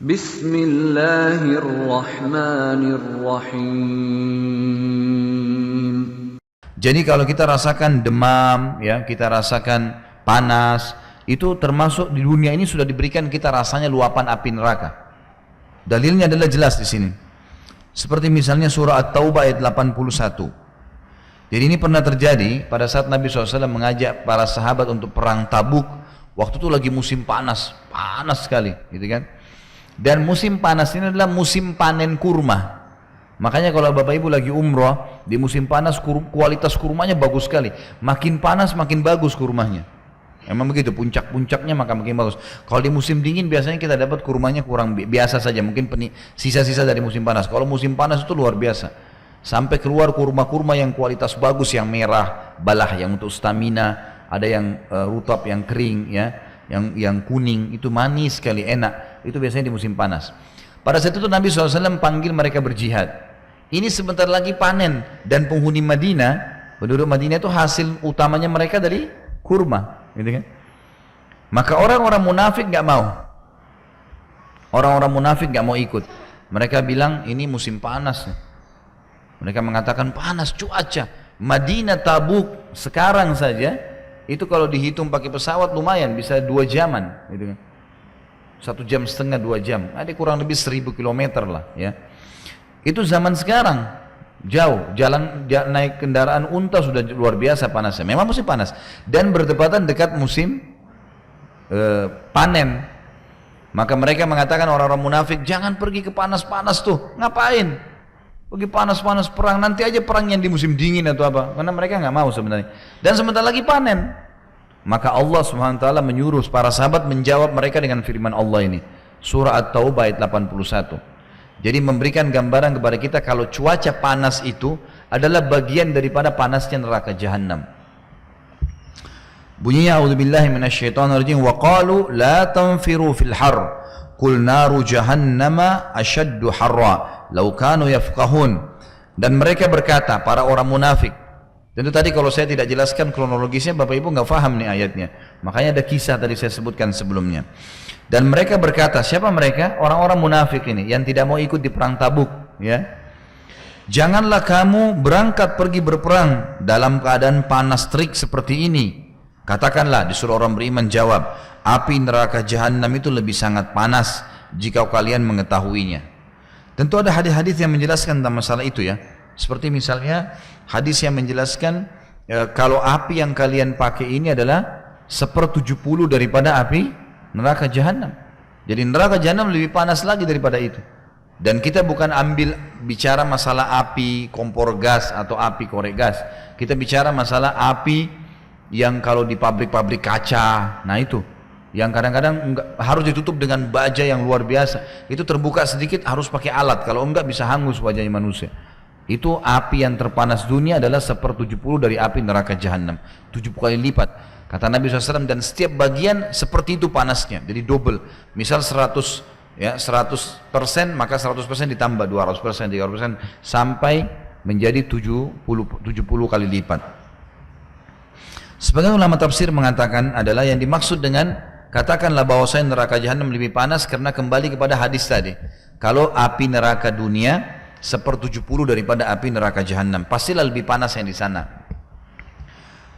Bismillahirrahmanirrahim. Jadi kalau kita rasakan demam, ya, kita rasakan panas, itu termasuk di dunia ini sudah diberikan kita rasanya luapan api neraka. Dalilnya adalah jelas di sini. Seperti misalnya surah At-Taubah ayat 81. Jadi ini pernah terjadi pada saat Nabi SAW mengajak para sahabat untuk perang Tabuk. Waktu itu lagi musim panas, panas sekali, gitu kan? Dan musim panas ini adalah musim panen kurma. Makanya kalau Bapak Ibu lagi umroh di musim panas, kualitas kurmanya bagus sekali. Makin panas makin bagus kurmanya. Emang begitu, puncak-puncaknya maka makin bagus. Kalau di musim dingin biasanya kita dapat kurmanya kurang biasa saja, mungkin sisa-sisa dari musim panas. Kalau musim panas itu luar biasa. Sampai keluar kurma-kurma yang kualitas bagus, yang merah, balah, yang untuk stamina, ada yang rutab, yang kering, ya, yang kuning, itu manis sekali, enak. Itu biasanya di musim panas. Pada saat itu Nabi SAW panggil mereka berjihad. Ini sebentar lagi panen, dan penghuni Madinah, penduduk Madinah itu hasil utamanya mereka dari kurma, gitu kan? Maka orang-orang munafik nggak mau. Orang-orang munafik nggak mau ikut. Mereka bilang ini musim panas. Mereka mengatakan panas cuaca. Madinah Tabuk sekarang saja itu kalau dihitung pakai pesawat lumayan bisa 2 jaman, gitu kan? 1,5 jam, 2 jam. Ada kurang lebih 1000 kilometer lah, ya. Itu zaman sekarang jauh, jalan naik kendaraan unta sudah luar biasa panasnya. Memang musim panas dan bertepatan dekat musim panen. Maka mereka mengatakan orang-orang munafik, jangan pergi ke panas-panas tuh. Ngapain? Pergi panas-panas perang, nanti aja perang yang di musim dingin atau apa. Karena mereka nggak mau sebenarnya. Dan sebentar lagi panen. Maka Allah Subhanahu wa taala menyuruh para sahabat menjawab mereka dengan firman Allah ini. Surah At-Taubah ayat 81. Jadi memberikan gambaran kepada kita kalau cuaca panas itu adalah bagian daripada panasnya neraka Jahannam. Bunyinya a'udzubillahi minasyaitonirrajim wa qalu la tanfiru fil har qul naru jahannama asyaddu harra law kanu yafqahun. Dan mereka berkata, para orang munafik. Tentu tadi kalau saya tidak jelaskan kronologisnya Bapak Ibu nggak paham nih ayatnya. Makanya ada kisah tadi saya sebutkan sebelumnya. Dan mereka berkata, siapa mereka? Orang-orang munafik ini yang tidak mau ikut di perang Tabuk, ya. Janganlah kamu berangkat pergi berperang dalam keadaan panas terik seperti ini. Katakanlah, disuruh orang beriman jawab, api neraka Jahannam itu lebih sangat panas jika kalian mengetahuinya. Tentu ada hadis-hadis yang menjelaskan tentang masalah itu, ya. Seperti misalnya hadis yang menjelaskan kalau api yang kalian pakai ini adalah 1/70 daripada api neraka Jahannam. Jadi neraka Jahannam lebih panas lagi daripada itu. Dan kita bukan ambil bicara masalah api kompor gas atau api korek gas. Kita bicara masalah api yang kalau di pabrik-pabrik kaca. Nah itu yang kadang-kadang harus ditutup dengan baja yang luar biasa. Itu terbuka sedikit harus pakai alat. Kalau enggak bisa hangus wajahnya manusia. Itu api yang terpanas dunia adalah 1/70 dari api neraka Jahannam. 70 kali lipat. Kata Nabi SAW, dan setiap bagian seperti itu panasnya. Jadi double. Misal 100, ya 100%, maka 100% ditambah 200%, 300% sampai menjadi 70 kali lipat. Sebagian ulama tafsir mengatakan adalah yang dimaksud dengan katakanlah bahwasanya neraka Jahannam lebih panas karena kembali kepada hadis tadi. Kalau api neraka dunia 1/70 daripada api neraka Jahannam, pastilah lebih panas yang di sana.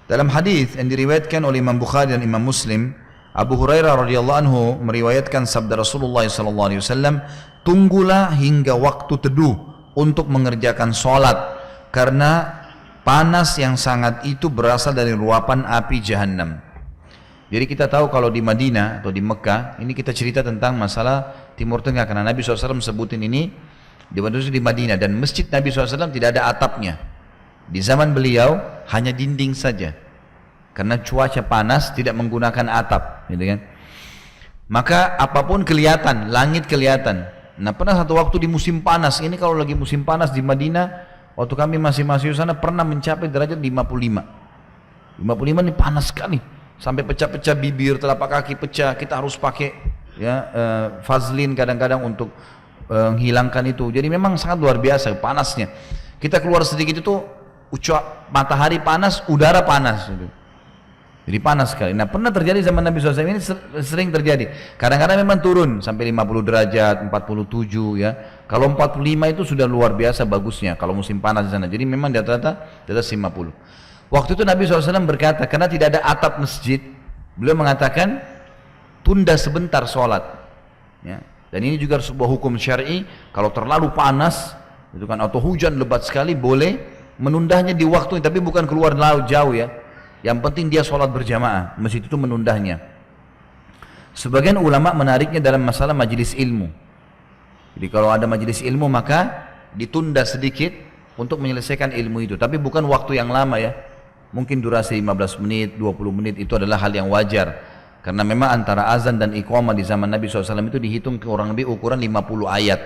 Dalam hadis yang diriwayatkan oleh Imam Bukhari dan Imam Muslim, Abu Hurairah radhiyallahu anhu meriwayatkan sabda Rasulullah SAW, tunggulah hingga waktu teduh untuk mengerjakan sholat, karena panas yang sangat itu berasal dari luapan api Jahannam. Jadi kita tahu kalau di Madinah atau di Mekah, ini kita cerita tentang masalah Timur Tengah, karena Nabi SAW sebutin ini di Madinah, dan masjid Nabi SAW tidak ada atapnya. Di zaman beliau hanya dinding saja, karena cuaca panas tidak menggunakan atap, gitu kan. Maka apapun kelihatan, langit kelihatan. Nah pernah satu waktu di musim panas, ini kalau lagi musim panas di Madinah, waktu kami masih di sana pernah mencapai derajat 55. 55 ini panas sekali, sampai pecah-pecah bibir, telapak kaki pecah. Kita harus pakai ya Vaseline kadang-kadang untuk menghilangkan itu. Jadi memang sangat luar biasa panasnya. Kita keluar sedikit itu matahari panas, udara panas gitu. Jadi panas sekali. Nah pernah terjadi zaman Nabi SAW ini sering terjadi. Kadang-kadang memang turun sampai 50 derajat, 47 ya. Kalau 45 itu sudah luar biasa bagusnya kalau musim panas di sana. Jadi memang di atas 50. Waktu itu Nabi SAW berkata, karena tidak ada atap masjid, beliau mengatakan tunda sebentar sholat. Ya. Dan ini juga sebuah hukum syar'i. Kalau terlalu panas, itu kan atau hujan lebat sekali, boleh menundahnya di waktu, tapi bukan keluar laut jauh ya. Yang penting dia sholat berjamaah, masjid itu menundahnya. Sebagian ulama menariknya dalam masalah majelis ilmu. Jadi kalau ada majelis ilmu maka ditunda sedikit untuk menyelesaikan ilmu itu. Tapi bukan waktu yang lama ya. Mungkin durasi 15 menit, 20 menit itu adalah hal yang wajar. Karena memang antara azan dan iqamah di zaman Nabi SAW itu dihitung kurang lebih ukuran 50 ayat.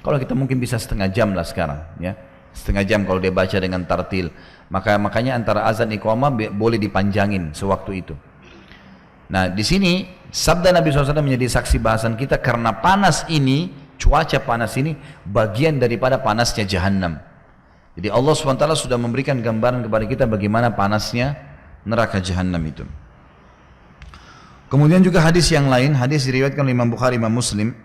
Kalau kita mungkin bisa setengah jam lah sekarang ya. Setengah jam kalau dia baca dengan tartil. Makanya antara azan iqamah boleh dipanjangin sewaktu itu. Nah di sini sabda Nabi SAW menjadi saksi bahasan kita karena panas ini, cuaca panas ini bagian daripada panasnya Jahannam. Jadi Allah SWT sudah memberikan gambaran kepada kita bagaimana panasnya neraka Jahannam itu. Kemudian juga hadis yang lain, hadis diriwayatkan oleh Imam Bukhari, Imam Muslim.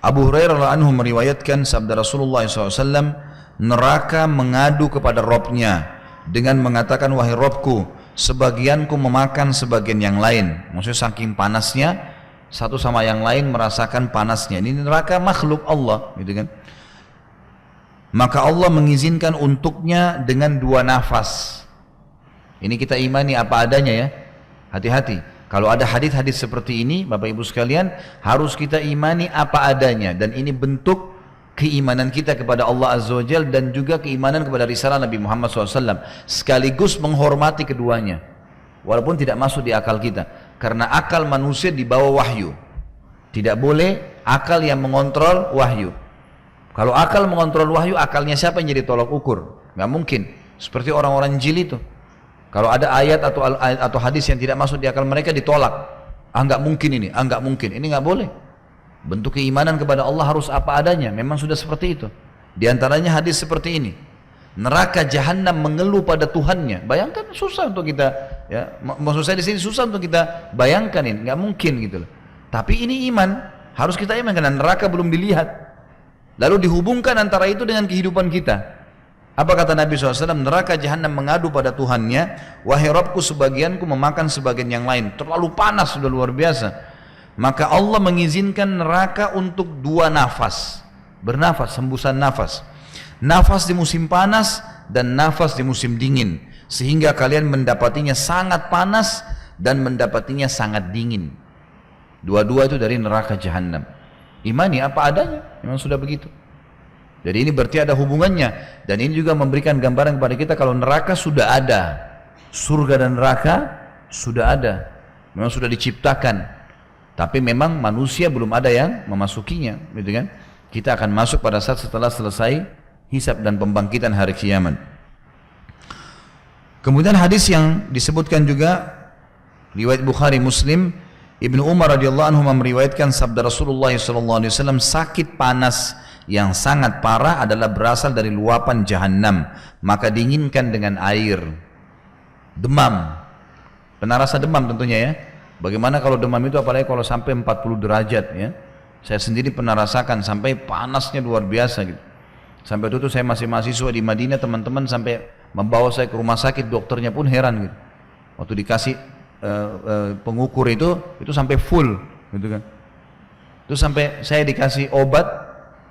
Abu Hurairah radhiyallahu anhu meriwayatkan sabda Rasulullah SAW, neraka mengadu kepada Robnya dengan mengatakan, wahai Robku, sebagianku memakan sebagian yang lain. Maksudnya saking panasnya, satu sama yang lain merasakan panasnya. Ini neraka makhluk Allah, gitu kan? Maka Allah mengizinkan untuknya dengan 2 nafas. Ini kita imani apa adanya ya. Hati-hati. Kalau ada hadis-hadis seperti ini, Bapak Ibu sekalian, harus kita imani apa adanya. Dan ini bentuk keimanan kita kepada Allah Azza wa Jalla dan juga keimanan kepada risalah Nabi Muhammad SAW. Sekaligus menghormati keduanya. Walaupun tidak masuk di akal kita. Karena akal manusia di bawah wahyu. Tidak boleh akal yang mengontrol wahyu. Kalau akal mengontrol wahyu, akalnya siapa yang jadi tolak ukur? Nggak mungkin. Seperti orang-orang jil itu. Kalau ada ayat atau hadis yang tidak masuk di akal mereka ditolak. Nggak mungkin ini, nggak mungkin. Ini nggak boleh. Bentuk keimanan kepada Allah harus apa adanya. Memang sudah seperti itu. Di antaranya hadis seperti ini. Neraka Jahannam mengeluh pada Tuhannya. Bayangkan susah untuk kita. Ya, maksud saya di sini susah untuk kita bayangkan ini. Nggak mungkin gitu loh. Tapi ini iman. Harus kita iman karena neraka belum dilihat. Lalu dihubungkan antara itu dengan kehidupan kita. Apa kata Nabi SAW? Neraka Jahannam mengadu pada Tuhannya, wahai Rabbku, sebagianku memakan sebagian yang lain. Terlalu panas, sudah luar biasa. Maka Allah mengizinkan neraka untuk 2 nafas. Bernafas, hembusan nafas. Nafas di musim panas dan nafas di musim dingin. Sehingga kalian mendapatinya sangat panas dan mendapatinya sangat dingin. Dua-dua itu dari neraka Jahannam. Imani apa adanya, memang sudah begitu. Jadi ini berarti ada hubungannya. Dan ini juga memberikan gambaran kepada kita kalau neraka sudah ada. Surga dan neraka sudah ada. Memang sudah diciptakan. Tapi memang manusia belum ada yang memasukinya, gitu kan? Kita akan masuk pada saat setelah selesai hisab dan pembangkitan hari kiamat. Kemudian hadis yang disebutkan juga riwayat Bukhari Muslim, Ibnu Umar radhiyallahu anhu meriwayatkan sabda Rasulullah SAW, sakit panas yang sangat parah adalah berasal dari luapan Jahannam, maka dinginkan dengan air. Demam, pernah rasa demam tentunya ya. Bagaimana kalau demam itu, apalagi kalau sampai 40 derajat ya. Saya sendiri pernah rasakan sampai panasnya luar biasa gitu. Sampai itu saya masih mahasiswa di Madinah, teman-teman sampai membawa saya ke rumah sakit, dokternya pun heran gitu. Waktu dikasih pengukur itu sampai full gitu kan. Itu sampai saya dikasih obat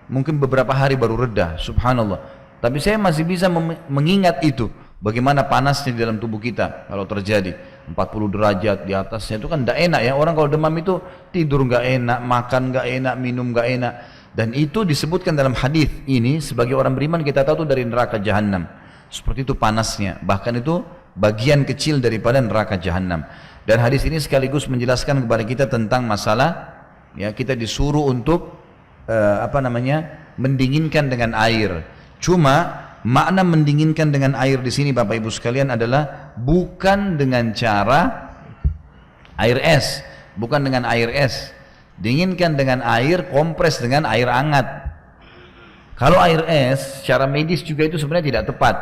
mungkin beberapa hari baru reda, subhanallah. Tapi saya masih bisa mengingat itu, bagaimana panasnya di dalam tubuh kita kalau terjadi 40 derajat di atasnya. Itu kan tidak enak ya, orang kalau demam itu tidur nggak enak, makan nggak enak, minum nggak enak. Dan itu disebutkan dalam hadis ini, sebagai orang beriman kita tahu itu dari neraka Jahannam. Seperti itu panasnya, bahkan itu bagian kecil daripada neraka Jahannam. Dan hadis ini sekaligus menjelaskan kepada kita tentang masalah ya, kita disuruh untuk mendinginkan dengan air. Cuma makna mendinginkan dengan air di sini Bapak Ibu sekalian adalah bukan dengan cara air es, bukan dengan air es. Dinginkan dengan air, kompres dengan air hangat. Kalau air es secara medis juga itu sebenarnya tidak tepat.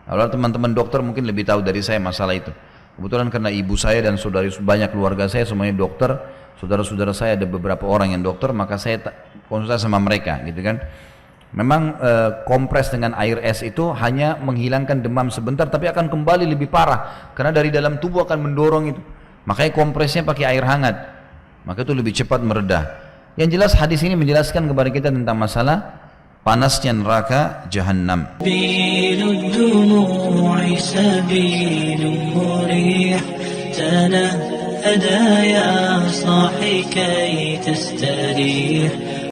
Kalau teman-teman dokter mungkin lebih tahu dari saya masalah itu. Kebetulan karena ibu saya dan saudari banyak keluarga saya semuanya dokter, saudara-saudara saya ada beberapa orang yang dokter, maka saya konsultasi sama mereka gitu kan. Memang kompres dengan air es itu hanya menghilangkan demam sebentar, tapi akan kembali lebih parah karena dari dalam tubuh akan mendorong itu. Makanya kompresnya pakai air hangat, maka itu lebih cepat meredah. Yang jelas hadis ini menjelaskan kepada kita tentang masalah panasnya neraka jahanam. تنهدى يا صاحي كي تستريح